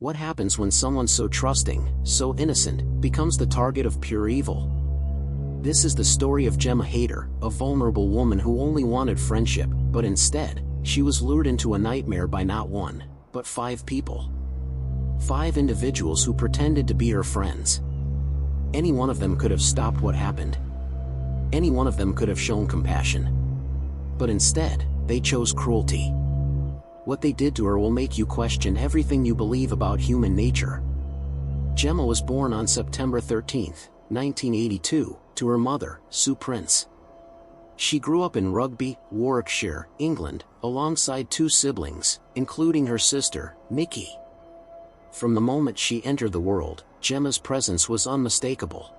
What happens when someone so trusting, so innocent, becomes the target of pure evil? This is the story of Gemma Hayter, a vulnerable woman who only wanted friendship, but instead, she was lured into a nightmare by not one, but 5 people. 5 individuals who pretended to be her friends. Any one of them could have stopped what happened. Any one of them could have shown compassion. But instead, they chose cruelty. What they did to her will make you question everything you believe about human nature. Gemma was born on September 13, 1982, to her mother, Sue Prince. She grew up in Rugby, Warwickshire, England, alongside 2 siblings, including her sister, Nikki. From the moment she entered the world, Gemma's presence was unmistakable.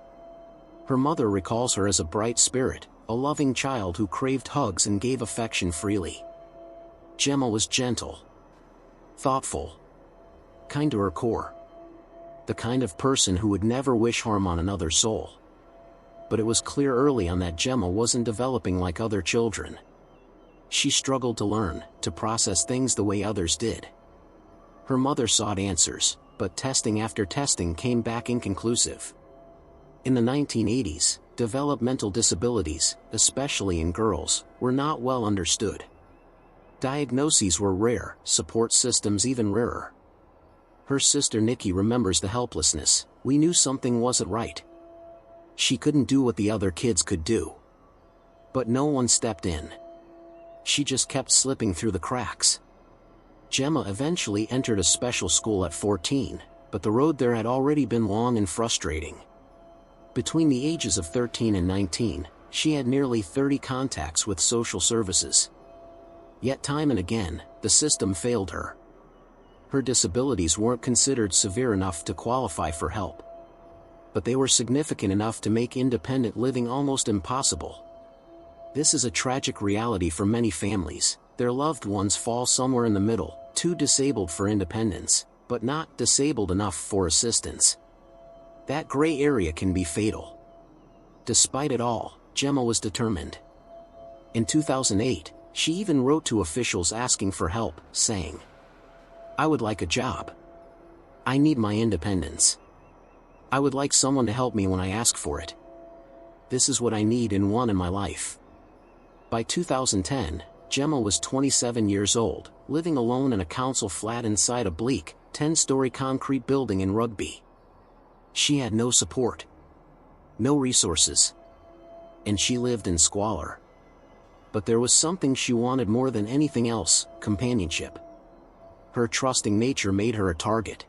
Her mother recalls her as a bright spirit, a loving child who craved hugs and gave affection freely. Gemma was gentle, thoughtful, kind to her core. The kind of person who would never wish harm on another soul. But it was clear early on that Gemma wasn't developing like other children. She struggled to learn, to process things the way others did. Her mother sought answers, but testing after testing came back inconclusive. In the 1980s, developmental disabilities, especially in girls, were not well understood. Diagnoses were rare, support systems even rarer. Her sister Nikki remembers the helplessness. We knew something wasn't right. She couldn't do what the other kids could do. But no one stepped in. She just kept slipping through the cracks. Gemma eventually entered a special school at 14, but the road there had already been long and frustrating. Between the ages of 13 and 19, she had nearly 30 contacts with social services. Yet time and again, the system failed her. Her disabilities weren't considered severe enough to qualify for help. But they were significant enough to make independent living almost impossible. This is a tragic reality for many families. Their loved ones fall somewhere in the middle, too disabled for independence, but not disabled enough for assistance. That gray area can be fatal. Despite it all, Gemma was determined. In 2008, she even wrote to officials asking for help, saying, "I would like a job. I need my independence. I would like someone to help me when I ask for it. This is what I need and want in my life." By 2010, Gemma was 27 years old, living alone in a council flat inside a bleak, 10-story concrete building in Rugby. She had no support, no resources, and she lived in squalor. But there was something she wanted more than anything else: companionship. Her trusting nature made her a target.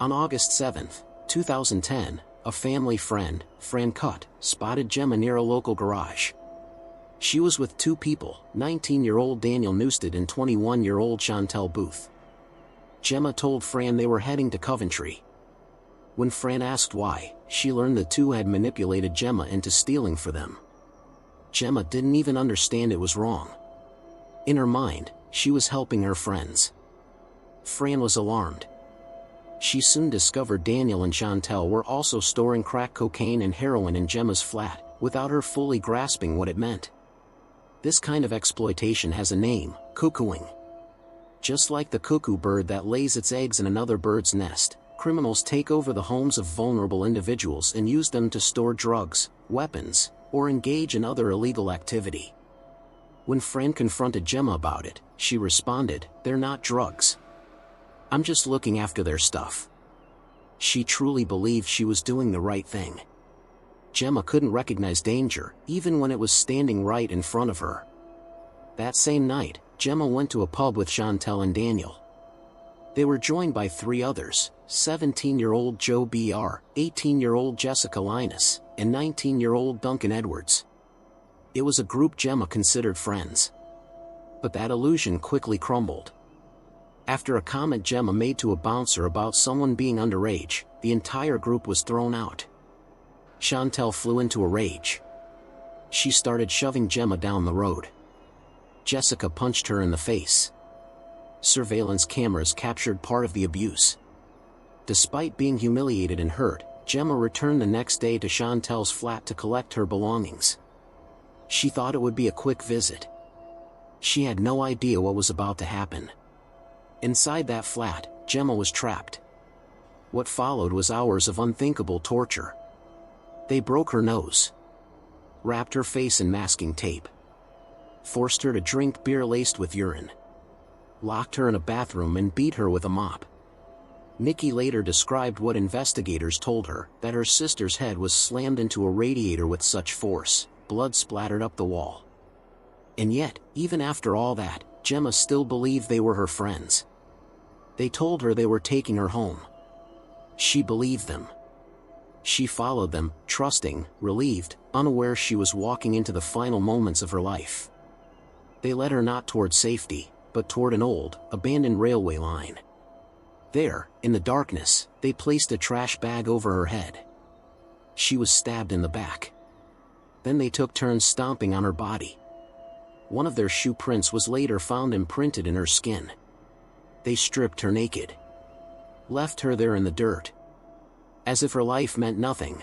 On August 7, 2010, a family friend, Fran Cutt, spotted Gemma near a local garage. She was with 2 people, 19-year-old Daniel Newstead and 21-year-old Chantel Booth. Gemma told Fran they were heading to Coventry. When Fran asked why, she learned the 2 had manipulated Gemma into stealing for them. Gemma didn't even understand it was wrong. In her mind, she was helping her friends. Fran was alarmed. She soon discovered Daniel and Chantel were also storing crack cocaine and heroin in Gemma's flat, without her fully grasping what it meant. This kind of exploitation has a name: cuckooing. Just like the cuckoo bird that lays its eggs in another bird's nest, criminals take over the homes of vulnerable individuals and use them to store drugs, weapons, or engage in other illegal activity. When Fran confronted Gemma about it, she responded, "They're not drugs. I'm just looking after their stuff." She truly believed she was doing the right thing. Gemma couldn't recognize danger, even when it was standing right in front of her. That same night, Gemma went to a pub with Chantel and Daniel. They were joined by 3 others: 17-year-old Joe B.R., 18-year-old Jessica Linus, and 19-year-old Duncan Edwards. It was a group Gemma considered friends. But that illusion quickly crumbled. After a comment Gemma made to a bouncer about someone being underage, the entire group was thrown out. Chantel flew into a rage. She started shoving Gemma down the road. Jessica punched her in the face. Surveillance cameras captured part of the abuse. Despite being humiliated and hurt, Gemma returned the next day to Chantel's flat to collect her belongings. She thought it would be a quick visit. She had no idea what was about to happen. Inside that flat, Gemma was trapped. What followed was hours of unthinkable torture. They broke her nose, wrapped her face in masking tape, forced her to drink beer laced with urine, locked her in a bathroom and beat her with a mop. Nikki later described what investigators told her, that her sister's head was slammed into a radiator with such force, blood splattered up the wall. And yet, even after all that, Gemma still believed they were her friends. They told her they were taking her home. She believed them. She followed them, trusting, relieved, unaware she was walking into the final moments of her life. They led her not toward safety, but toward an old, abandoned railway line. There, in the darkness, they placed a trash bag over her head. She was stabbed in the back. Then they took turns stomping on her body. One of their shoe prints was later found imprinted in her skin. They stripped her naked, left her there in the dirt, as if her life meant nothing.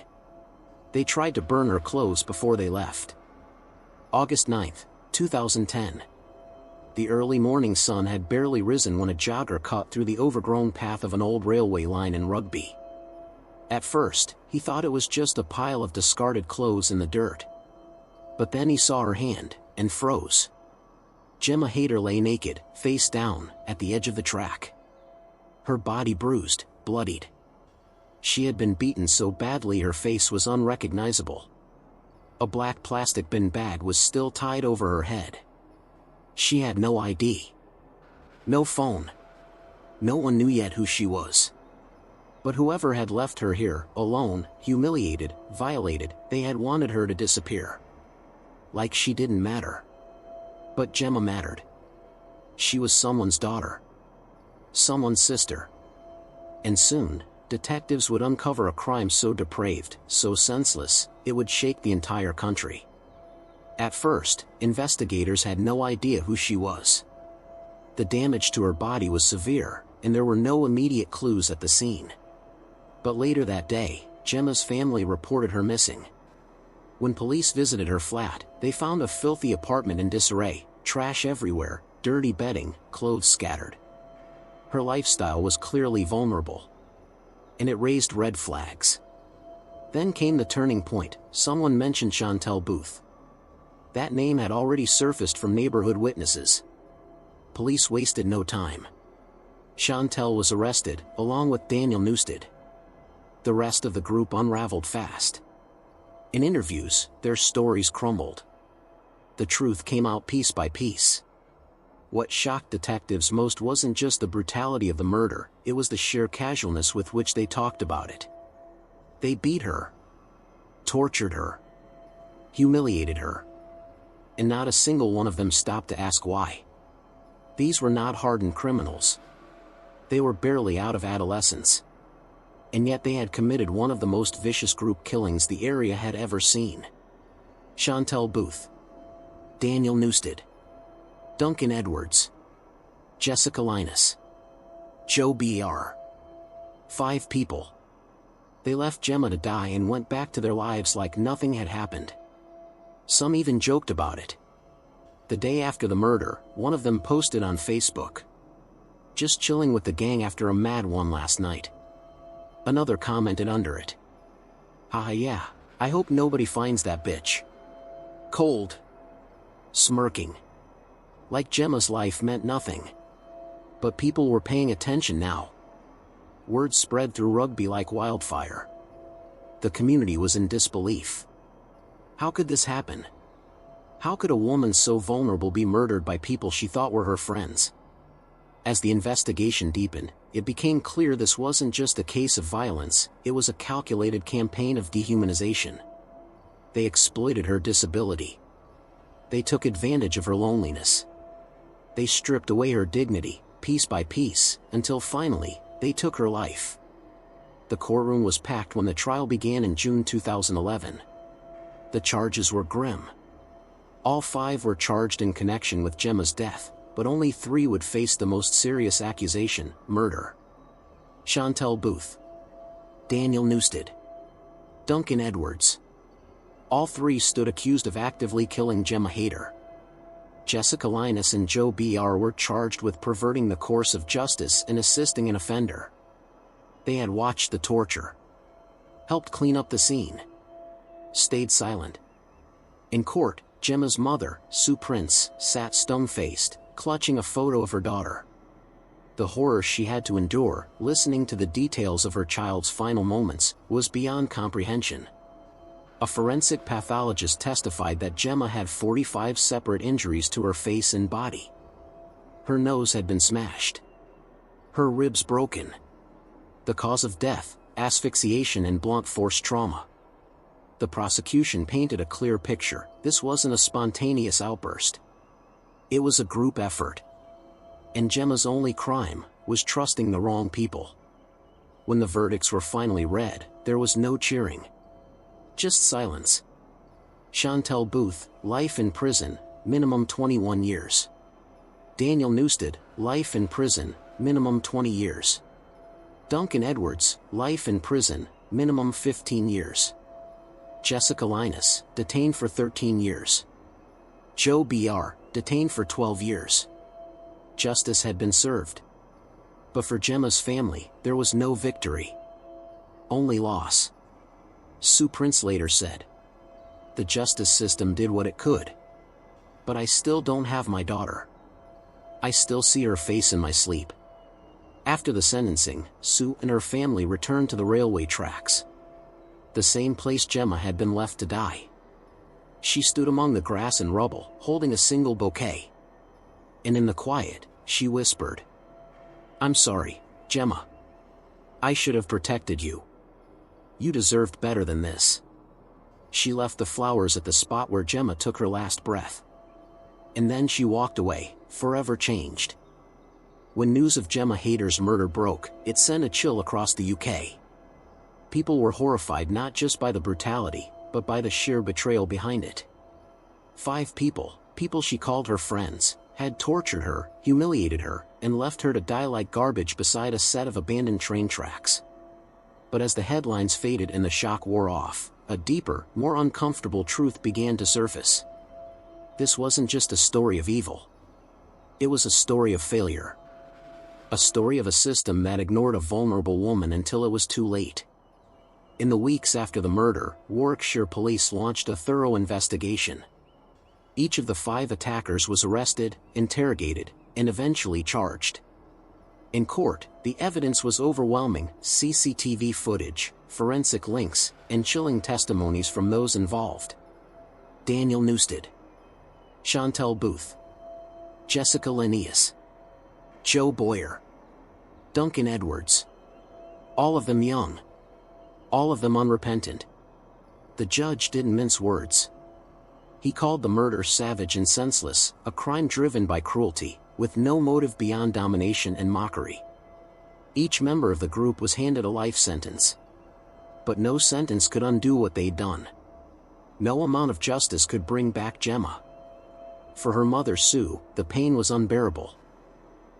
They tried to burn her clothes before they left. August 9, 2010. The early morning sun had barely risen when a jogger cut through the overgrown path of an old railway line in Rugby. At first, he thought it was just a pile of discarded clothes in the dirt. But then he saw her hand, and froze. Gemma Hayter lay naked, face down, at the edge of the track. Her body bruised, bloodied. She had been beaten so badly her face was unrecognizable. A black plastic bin bag was still tied over her head. She had no ID. No phone. No one knew yet who she was. But whoever had left her here, alone, humiliated, violated, they had wanted her to disappear. Like she didn't matter. But Gemma mattered. She was someone's daughter. Someone's sister. And soon, detectives would uncover a crime so depraved, so senseless, it would shake the entire country. At first, investigators had no idea who she was. The damage to her body was severe, and there were no immediate clues at the scene. But later that day, Gemma's family reported her missing. When police visited her flat, they found a filthy apartment in disarray, trash everywhere, dirty bedding, clothes scattered. Her lifestyle was clearly vulnerable. And it raised red flags. Then came the turning point. Someone mentioned Chantel Booth. That name had already surfaced from neighborhood witnesses. Police wasted no time. Chantel was arrested, along with Daniel Newstead. The rest of the group unraveled fast. In interviews, their stories crumbled. The truth came out piece by piece. What shocked detectives most wasn't just the brutality of the murder, it was the sheer casualness with which they talked about it. They beat her, tortured her, humiliated her. And not a single one of them stopped to ask why. These were not hardened criminals. They were barely out of adolescence. And yet they had committed one of the most vicious group killings the area had ever seen. Chantel Booth, Daniel Newstead, Duncan Edwards, Jessica Linus, Joe B.R. 5 people. They left Gemma to die and went back to their lives like nothing had happened. Some even joked about it. The day after the murder, one of them posted on Facebook, "Just chilling with the gang after a mad one last night." Another commented under it, "Haha, yeah, I hope nobody finds that bitch." Cold. Smirking. Like Gemma's life meant nothing. But people were paying attention now. Word spread through Rugby like wildfire. The community was in disbelief. How could this happen? How could a woman so vulnerable be murdered by people she thought were her friends? As the investigation deepened, it became clear this wasn't just a case of violence, it was a calculated campaign of dehumanization. They exploited her disability. They took advantage of her loneliness. They stripped away her dignity, piece by piece, until finally, they took her life. The courtroom was packed when the trial began in June 2011. The charges were grim. All 5 were charged in connection with Gemma's death, but only 3 would face the most serious accusation, murder. Chantel Booth, Daniel Newstead, Duncan Edwards. All 3 stood accused of actively killing Gemma Hayter. Jessica Linus and Joe Br were charged with perverting the course of justice and assisting an offender. They had watched the torture, helped clean up the scene, stayed silent. In court, Gemma's mother, Sue Prince, sat stone-faced, clutching a photo of her daughter. The horror she had to endure, listening to the details of her child's final moments, was beyond comprehension. A forensic pathologist testified that Gemma had 45 separate injuries to her face and body. Her nose had been smashed, her ribs broken. The cause of death, asphyxiation and blunt force trauma. The prosecution painted a clear picture. This wasn't a spontaneous outburst. It was a group effort. And Gemma's only crime was trusting the wrong people. When the verdicts were finally read, there was no cheering. Just silence. Chantel Booth, life in prison, minimum 21 years. Daniel Newstead, life in prison, minimum 20 years. Duncan Edwards, life in prison, minimum 15 years. Jessica Linus, detained for 13 years. Joe Br, detained for 12 years. Justice had been served. But for Gemma's family, there was no victory. Only loss. Sue Prince later said, "The justice system did what it could. But I still don't have my daughter. I still see her face in my sleep." After the sentencing, Sue and her family returned to the railway tracks. The same place Gemma had been left to die. She stood among the grass and rubble, holding a single bouquet. And in the quiet, she whispered, "I'm sorry, Gemma. I should have protected you. You deserved better than this." She left the flowers at the spot where Gemma took her last breath. And then she walked away, forever changed. When news of Gemma Hayter's murder broke, it sent a chill across the UK. People were horrified not just by the brutality, but by the sheer betrayal behind it. 5 people she called her friends, had tortured her, humiliated her, and left her to die like garbage beside a set of abandoned train tracks. But as the headlines faded and the shock wore off, a deeper, more uncomfortable truth began to surface. This wasn't just a story of evil. It was a story of failure. A story of a system that ignored a vulnerable woman until it was too late. In the weeks after the murder, Warwickshire police launched a thorough investigation. Each of the 5 attackers was arrested, interrogated, and eventually charged. In court, the evidence was overwhelming: CCTV footage, forensic links, and chilling testimonies from those involved. Daniel Newstead, Chantel Booth, Jessica Linus, Joe Boyer, Duncan Edwards. All of them young. All of them unrepentant. The judge didn't mince words. He called the murder savage and senseless, a crime driven by cruelty, with no motive beyond domination and mockery. Each member of the group was handed a life sentence. But no sentence could undo what they'd done. No amount of justice could bring back Gemma. For her mother Sue, the pain was unbearable.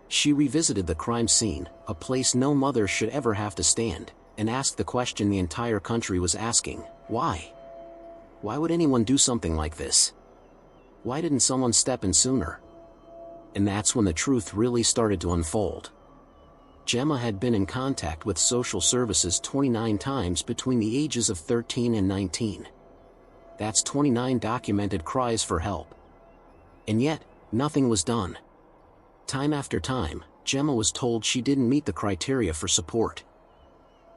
She revisited the crime scene, a place no mother should ever have to stand, and asked the question the entire country was asking: why? Why would anyone do something like this? Why didn't someone step in sooner? And that's when the truth really started to unfold. Gemma had been in contact with social services 29 times between the ages of 13 and 19. That's 29 documented cries for help. And yet, nothing was done. Time after time, Gemma was told she didn't meet the criteria for support.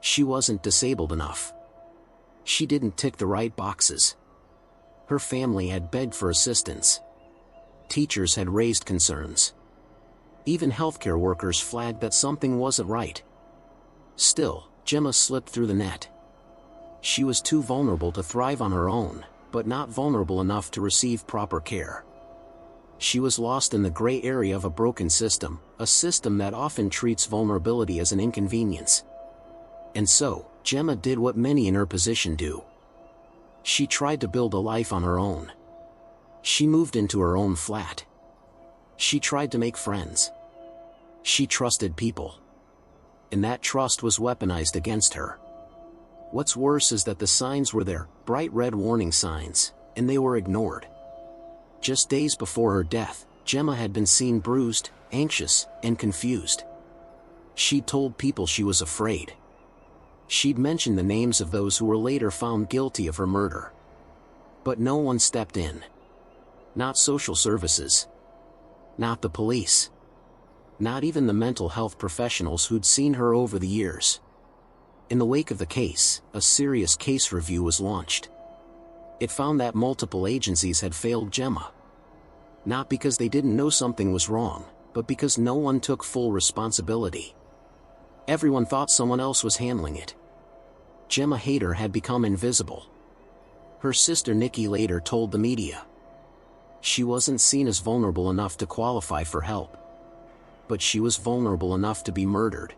She wasn't disabled enough. She didn't tick the right boxes. Her family had begged for assistance. Teachers had raised concerns. Even healthcare workers flagged that something wasn't right. Still, Gemma slipped through the net. She was too vulnerable to thrive on her own, but not vulnerable enough to receive proper care. She was lost in the gray area of a broken system, a system that often treats vulnerability as an inconvenience. And so, Gemma did what many in her position do. She tried to build a life on her own. She moved into her own flat. She tried to make friends. She trusted people. And that trust was weaponized against her. What's worse is that the signs were there, bright red warning signs, and they were ignored. Just days before her death, Gemma had been seen bruised, anxious, and confused. She'd told people she was afraid. She'd mentioned the names of those who were later found guilty of her murder. But no one stepped in. Not social services. Not the police. Not even the mental health professionals who'd seen her over the years. In the wake of the case, a serious case review was launched. It found that multiple agencies had failed Gemma. Not because they didn't know something was wrong, but because no one took full responsibility. Everyone thought someone else was handling it. Gemma Hayter had become invisible. Her sister Nikki later told the media. She wasn't seen as vulnerable enough to qualify for help. But she was vulnerable enough to be murdered.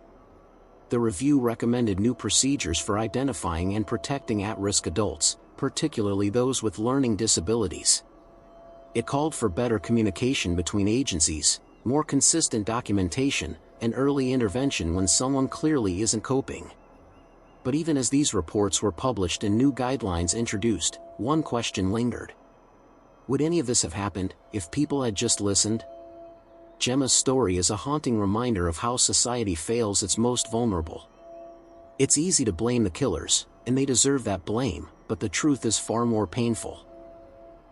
The review recommended new procedures for identifying and protecting at-risk adults, particularly those with learning disabilities. It called for better communication between agencies, more consistent documentation, and early intervention when someone clearly isn't coping. But even as these reports were published and new guidelines introduced, one question lingered. Would any of this have happened if people had just listened? Gemma's story is a haunting reminder of how society fails its most vulnerable. It's easy to blame the killers, and they deserve that blame, but the truth is far more painful.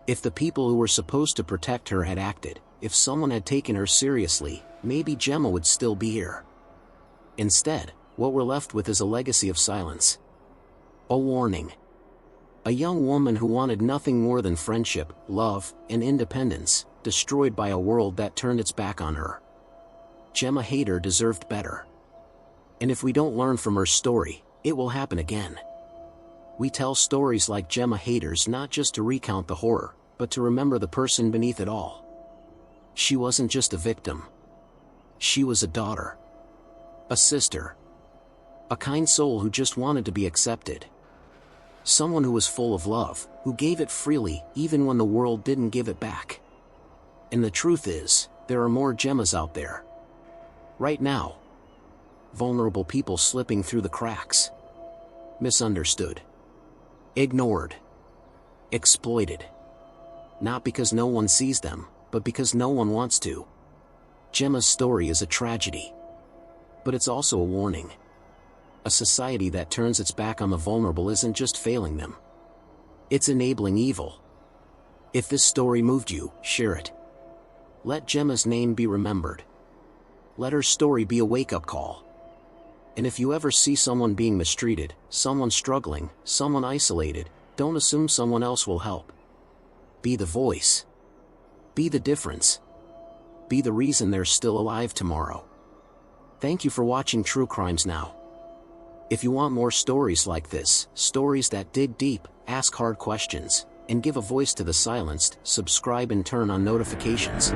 If the people who were supposed to protect her had acted, if someone had taken her seriously, maybe Gemma would still be here. Instead, what we're left with is a legacy of silence. A warning. A young woman who wanted nothing more than friendship, love, and independence, destroyed by a world that turned its back on her. Gemma Hayter deserved better. And if we don't learn from her story, it will happen again. We tell stories like Gemma Hayter's not just to recount the horror, but to remember the person beneath it all. She wasn't just a victim. She was a daughter. A sister. A kind soul who just wanted to be accepted. Someone who was full of love, who gave it freely, even when the world didn't give it back. And the truth is, there are more Gemmas out there. Right now. Vulnerable people slipping through the cracks. Misunderstood. Ignored. Exploited. Not because no one sees them, but because no one wants to. Gemma's story is a tragedy. But it's also a warning. A society that turns its back on the vulnerable isn't just failing them. It's enabling evil. If this story moved you, share it. Let Gemma's name be remembered. Let her story be a wake-up call. And if you ever see someone being mistreated, someone struggling, someone isolated, don't assume someone else will help. Be the voice. Be the difference. Be the reason they're still alive tomorrow. Thank you for watching True Crimes Now. If you want more stories like this, stories that dig deep, ask hard questions, and give a voice to the silenced, subscribe and turn on notifications.